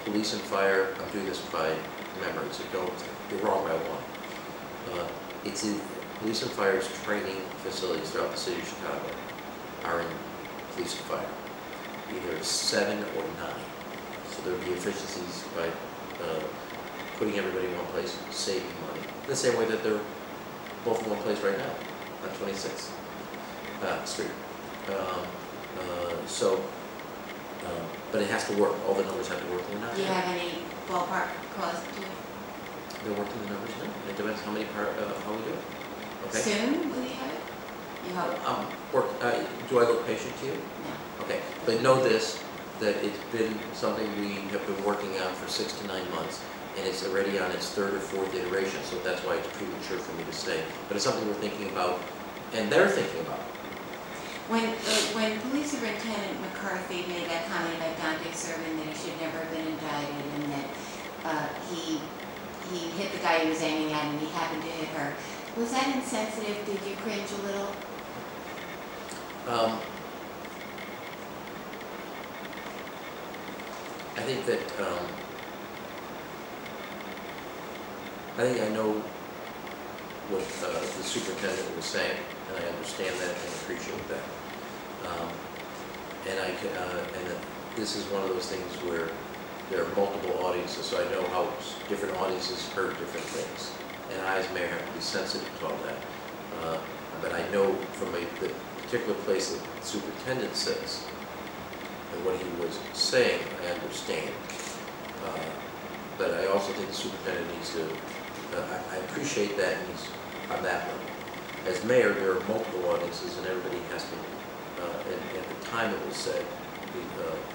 police and fire, I'm doing this by memory, so you're wrong by one. It's in police and fire's training facilities throughout the city of Chicago are in police and fire, either 7 or 9. So there would be efficiencies by putting everybody in one place, saving money. The same way that they're both in one place right now, on 26th Street. But it has to work. All the numbers have to work. Do you have any ballpark cost to it? They're working the numbers now. It depends how many how we do it. Okay. Soon will you have it? You hope. Do I look patient to you? No. Okay. But know this, that it's been something we have been working on for 6 to 9 months, and it's already on its 3rd or 4th iteration. So that's why it's premature for me to say. But it's something we're thinking about, and they're thinking about. When Police Superintendent McCarthy made that comment about Dante Servin that he should never have been indicted and that he hit the guy he was aiming at and he happened to hit her, was that insensitive? Did you cringe a little? I think that I know what the superintendent was saying, and I understand that and appreciate that. And this is one of those things where there are multiple audiences, so I know how different audiences heard different things. And I, as mayor, have to be sensitive to all that. But I know from the particular place that the superintendent says, and what he was saying, I understand. But I also think the superintendent needs to, I appreciate that he's on that level. As mayor, there are multiple audiences and everybody has to, and at the time it was said,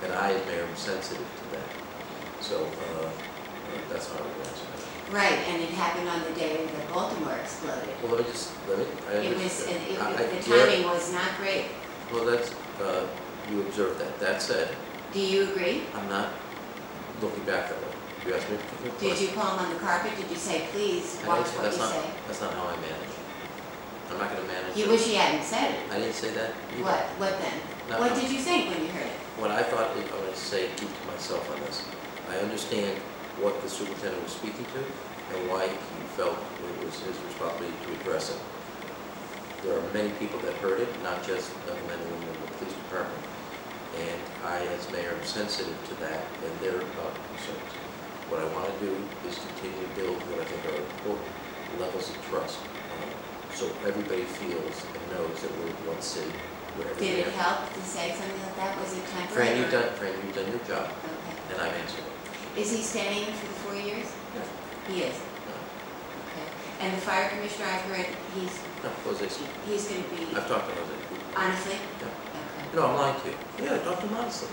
and I, as mayor, am sensitive to that. So That's how I would answer that. Right, and it happened on the day that Baltimore exploded. Well, I The understand. timing was not great. Well, that's, you observed that. That said, Do you agree? I'm not looking back that way. You asked me a particular Did question. you call him on the carpet? Did you say, please, I watch didn't- what you say? That's not how I manage. I'm not gonna manage. You it. wish he hadn't said it. I didn't say that either. What? What then? Not- What did you think when you heard it? What I thought, I would say, keep to myself on this. I understand what the superintendent was speaking to and why he felt it was his responsibility to address it. There are many people that heard it, not just the men and women in the police department. And I, as mayor, am sensitive to that and their concerns. What I want to do is continue to build what I think are important levels of trust. So everybody feels and knows that we're one city. Did it help to say something like that? Was it Fran, temporary? you've done your job, Okay. and I've answered it. Is he staying for the 4 years? Yeah. He is. Okay. And the fire commissioner, I've heard he's No, Jose, going to be, I've talked to Jose. honestly? Yeah. Okay. No, I'm lying to you. Yeah, I talked to him honestly.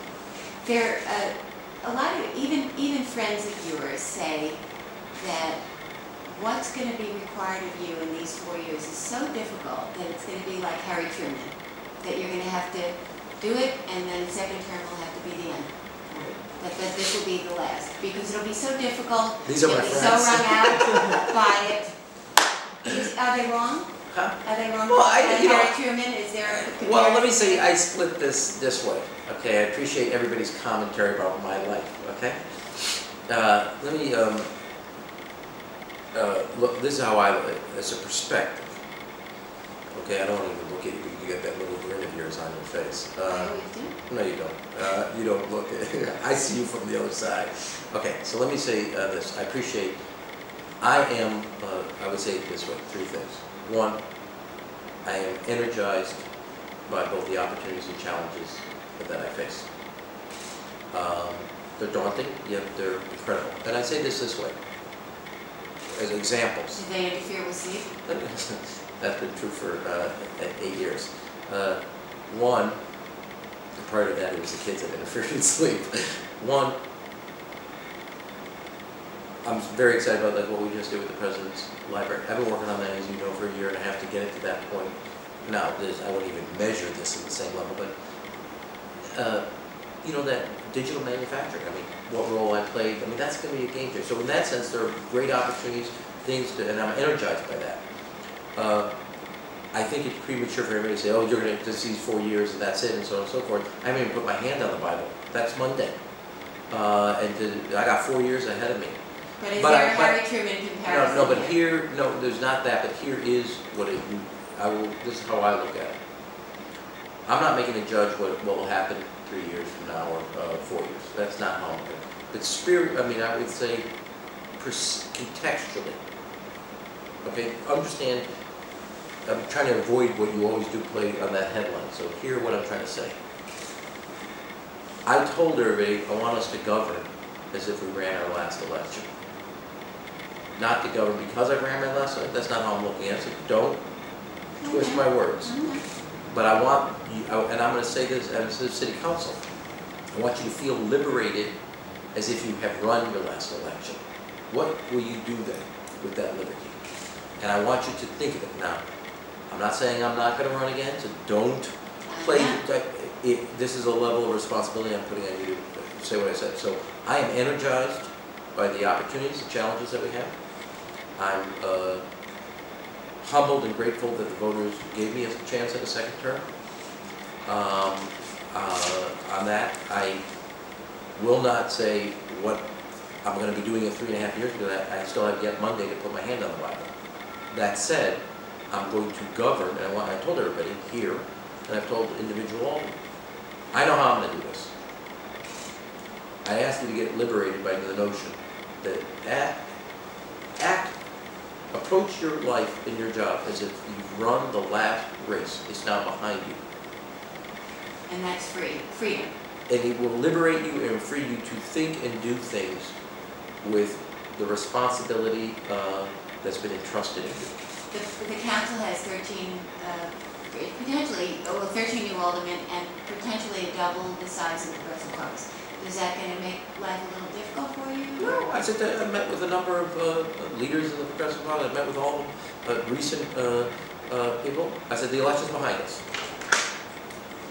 There, a lot of, even friends of yours say that what's going to be required of you in these 4 years is so difficult that it's going to be like Harry Truman, that you're going to have to do it and then the second term will have to be the end. That this will be the last, because it'll be so difficult. These are my You'll be friends. so wrung out by it. Are they wrong? Huh? Are they wrong? Well, Harry Truman, is there a Well, let me comparison? say, I split this way, okay? I appreciate everybody's commentary about my life, okay? Let me, look, this is how I look at it, as a perspective. Okay, I don't even look at you, you get that little grin of yours on your face. I always do. No, you don't. You don't look at it. I see you from the other side. Okay, so let me say this. I appreciate, I am, I would say it this way, three things. One, I am energized by both the opportunities and challenges that I face. They're daunting, yet they're incredible. And I say this way, as examples. Did they interfere with sleep? That's been true for 8 years. One, prior to that, it was the kids that interfered with sleep. One, I'm very excited about like what we just did with the President's Library. I've been working on that, as you know, for 1.5 years to get it to that point. Now, I won't even measure this at the same level, but you know, that digital manufacturing, I mean, what role I played, I mean, that's going to be a game changer. So in that sense, there are great opportunities, things to, and I'm energized by that. I think it's premature for everybody to say, oh, you're going to just these 4 years and that's it, and so on and so forth. I haven't even put my hand on the Bible. That's Monday. I got 4 years ahead of me. But is there a Harry Truman comparison? No, but here, no, there's not that, but here is what it, this is how I look at it. I'm not making a judge what will happen 3 years from now or 4 years. That's not how I'm doing it. But spirit, I mean, I would say contextually. Okay, understand, I'm trying to avoid what you always do play on that headline. So hear what I'm trying to say. I told everybody I want us to govern as if we ran our last election. Not to govern because I ran my last election. That's not how I'm looking at it. So don't twist my words. But I want you, and I'm going to say this as the city council, I want you to feel liberated as if you have run your last election. What will you do then with that liberty? And I want you to think of it now. I'm not saying I'm not going to run again, so don't play. This is a level of responsibility I'm putting on you to say what I said. So I am energized by the opportunities and challenges that we have. I'm humbled and grateful that the voters gave me a chance at a second term. On that, I will not say what I'm going to be doing in 3.5 years because I still have yet Monday to put my hand on the Bible. That said, I'm going to govern, and I told everybody here, and I've told individual aldermen, I know how I'm going to do this. I ask you to get liberated by the notion that approach your life and your job as if you've run the last race. It's now behind you. And that's freedom. And it will liberate you and free you to think and do things with the responsibility that's been entrusted in you. The council has 13 new aldermen and potentially double the size of the Progressive Caucus. Is that going to make life a little difficult for you? No, I said that I met with a number of leaders in the progressive party. I met with all recent people. I said the election's behind us.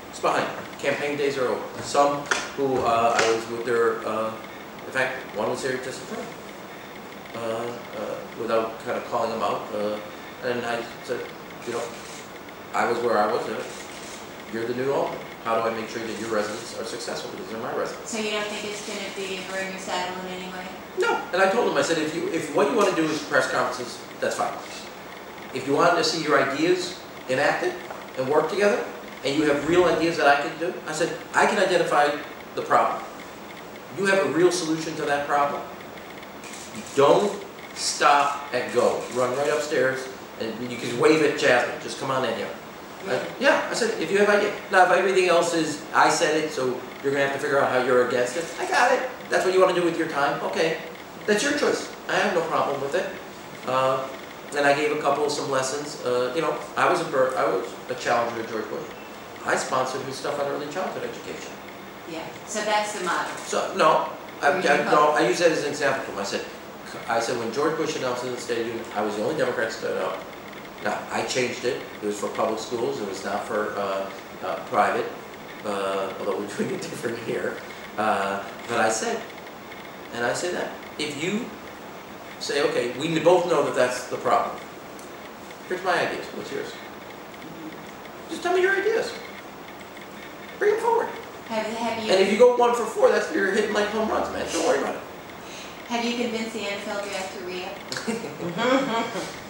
It's behind. Campaign days are over. Some who I was with their, in fact, one was here just in front, without kind of calling them out. And I said, you know, I was where I was. You're the new alderman. How do I make sure that your residents are successful because they're my residents? So you don't think it's going to be a burn your saddle in any way? No. And I told them, I said, if what you want to do is press conferences, that's fine. If you wanted to see your ideas enacted and work together, and you have real ideas that I can do, I said, I can identify the problem. You have a real solution to that problem. Don't stop at go. Run right upstairs, and you can wave at Jasmine. Just come on in here. Yeah, I said, if you have ideas. Now, if everything else is, I said it, so you're going to have to figure out how you're against it, I got it. That's what you want to do with your time? Okay. That's your choice. I have no problem with it. And I gave a couple some lessons. You know, I was a challenger to George Bush. I sponsored his stuff on early childhood education. Yeah, so that's the model. So, no, I use that as an example for him. I said when George Bush announced in the State of the Union, I was the only Democrat to stand up. Now, I changed it. It was for public schools. It was not for private, although we're doing it different here. But I said, and I say that, if you say, okay, we both know that that's the problem. Here's my ideas. What's yours? Just tell me your ideas. Bring them forward. Have you, and if you go 1 for 4, that's you're hitting like home runs, man. Don't worry about it. Have you convinced the NFL draft to re-up?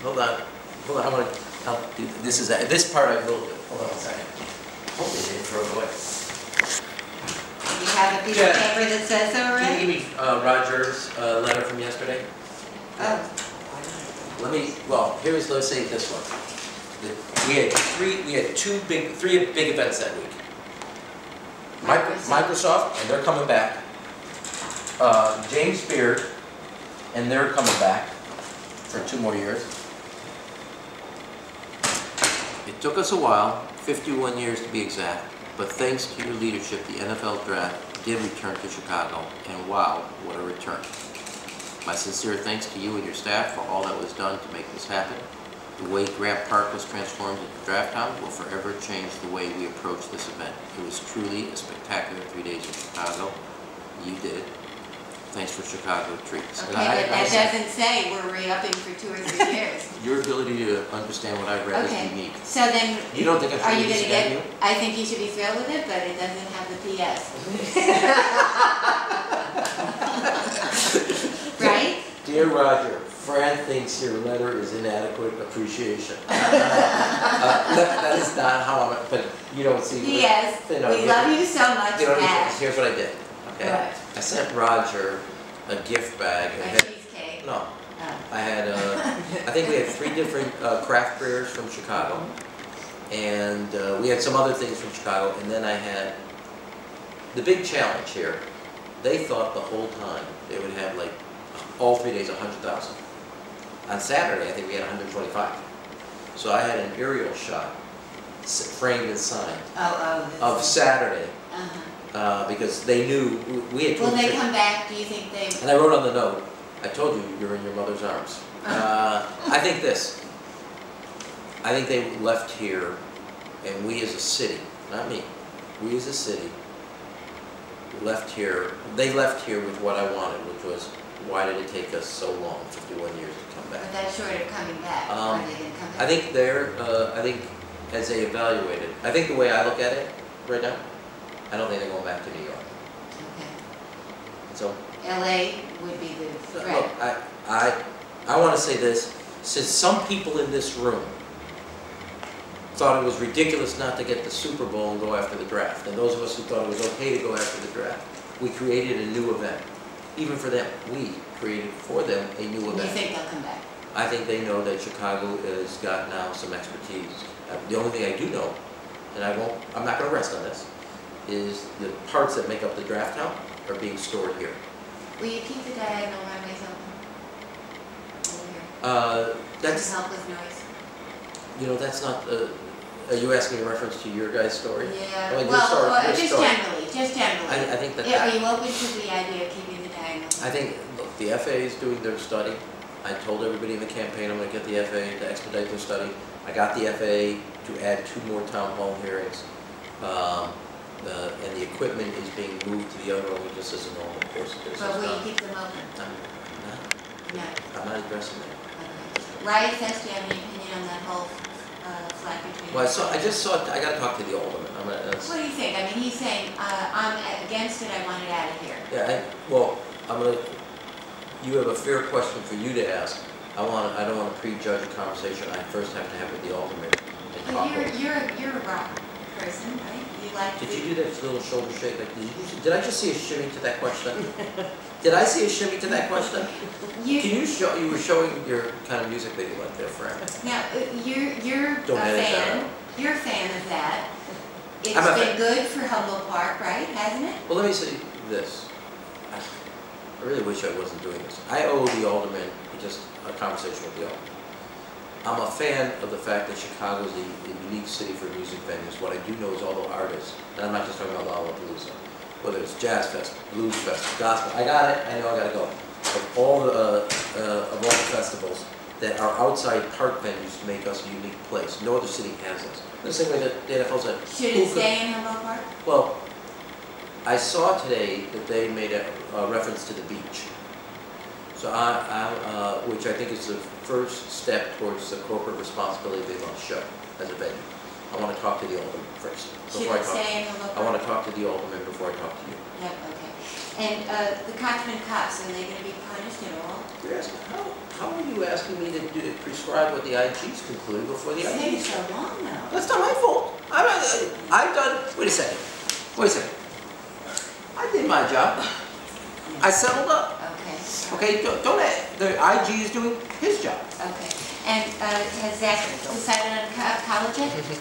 Hold on. Hold on. I'll do this. This part I will do. Hold on a second. Hopefully they didn't throw it away. You have a piece of paper that says so, right? Can you give me Roger's letter from yesterday? Oh. Let me. Well, let's say this one. We had three big events that week. Microsoft, and they're coming back. James Beard, and they're coming back for 2 more years. It took us a while, 51 years to be exact, but thanks to your leadership, the NFL draft did return to Chicago, and wow, what a return. My sincere thanks to you and your staff for all that was done to make this happen. The way Grant Park was transformed into Draft Town will forever change the way we approach this event. It was truly a spectacular 3 days in Chicago. You did it. Thanks for Chicago treats. Okay, but that doesn't say we're re-upping for 2 or 3 years. Your ability to understand what I read is unique. So then, you don't think I should are you going to get? you? I think you should be thrilled with it, but it doesn't have the PS. Right? Dear Roger, Fran thinks your letter is inadequate appreciation. That is not how I'm, but you don't see. Yes, we love you so much, Matt. Here's what I did. Okay. What? I sent Roger a gift bag. A cheesecake. No. I had, I think we had 3 different craft beers from Chicago. And we had some other things from Chicago. And then I had the big challenge here. They thought the whole time they would have like all 3 days 100,000. On Saturday, I think we had 125. So I had an aerial shot, framed and signed, of Saturday. Because they knew we had. When they come back, do you think they? And I wrote on the note, I told you you're in your mother's arms. I think this. I think they left here, and we as a city, not me, we as a city, left here. They left here with what I wanted, which was, why did it take us so long, 51 years to come back? But that's short of coming back. Or they didn't come back. I think I think as they evaluated, I think the way I look at it right now, I don't think they're going back to New York. Okay. So. LA would be the threat. Look, I want to say this. Since some people in this room thought it was ridiculous not to get the Super Bowl and go after the draft, and those of us who thought it was okay to go after the draft, we created a new event. Even for them, we created for them a new event. You think they'll come back? I think they know that Chicago has got now some expertise. The only thing I do know, and I'm not going to rest on this, is the parts that make up the draft town are being stored here. Will you keep the diagonal runways open? Over here. That's to help with noise. You know, that's not. Are you asking in reference to your guy's story? Yeah, I mean, well, your just story. generally. I think that. Are you open to the idea of keeping the diagonal? I think, look, the FAA is doing their study. I told everybody in the campaign I'm going to get the FAA to expedite their study. I got the FAA to add 2 more town hall hearings. And the equipment is being moved to the other one just as a normal course of business. But will you keep them open? No. No. I'm not addressing that. Okay. Riot Fest, do you have any opinion on that whole flag between? Well, I just saw it, I got to talk to the alderman. What do you think? I mean, he's saying, I'm against it, I want it out of here. Yeah, you have a fair question for you to ask. I don't want to prejudge a conversation. I first have to have with the alderman and talk But with. you're a rock person, right? You like Did you do that little shoulder shake? Like, did I just see a shimmy to that question? Did I see a shimmy to that question? You were showing your kind of music that you like there, Fran. Now, you're Don't a edit that fan. out. You're a fan of that. It's I'm a been good for Humboldt Park, right? Hasn't it? Well, let me say this. I really wish I wasn't doing this. I owe the alderman just a conversation with the alderman. I'm a fan of the fact that Chicago is a unique city for music venues. What I do know is all the artists, and I'm not just talking about Lollapalooza, whether it's Jazz Fest, Blues Fest, Gospel. I got it. I know I got to go. Of all the festivals that are outside park venues to make us a unique place. No other city has this. The same way that the NFL said. Should it stay in Humboldt Park? Well, I saw today that they made a reference to the beach. So which I think is the first step towards the corporate responsibility they want to show as a venue. I want to talk to the alderman first. Should it stay in Humboldt Park? I want to talk to the alderman before I talk to you. Yep, okay. And the Cochran cops, are they going to be punished at all? You're asking, how are you asking me to prescribe what the IG's concluded before the It's taking IG's? so long now. That's not my fault. I've done, wait a second. I did my job. I settled up. Okay. Okay, the IG is doing his job. Okay. And has Zach decided on college yet?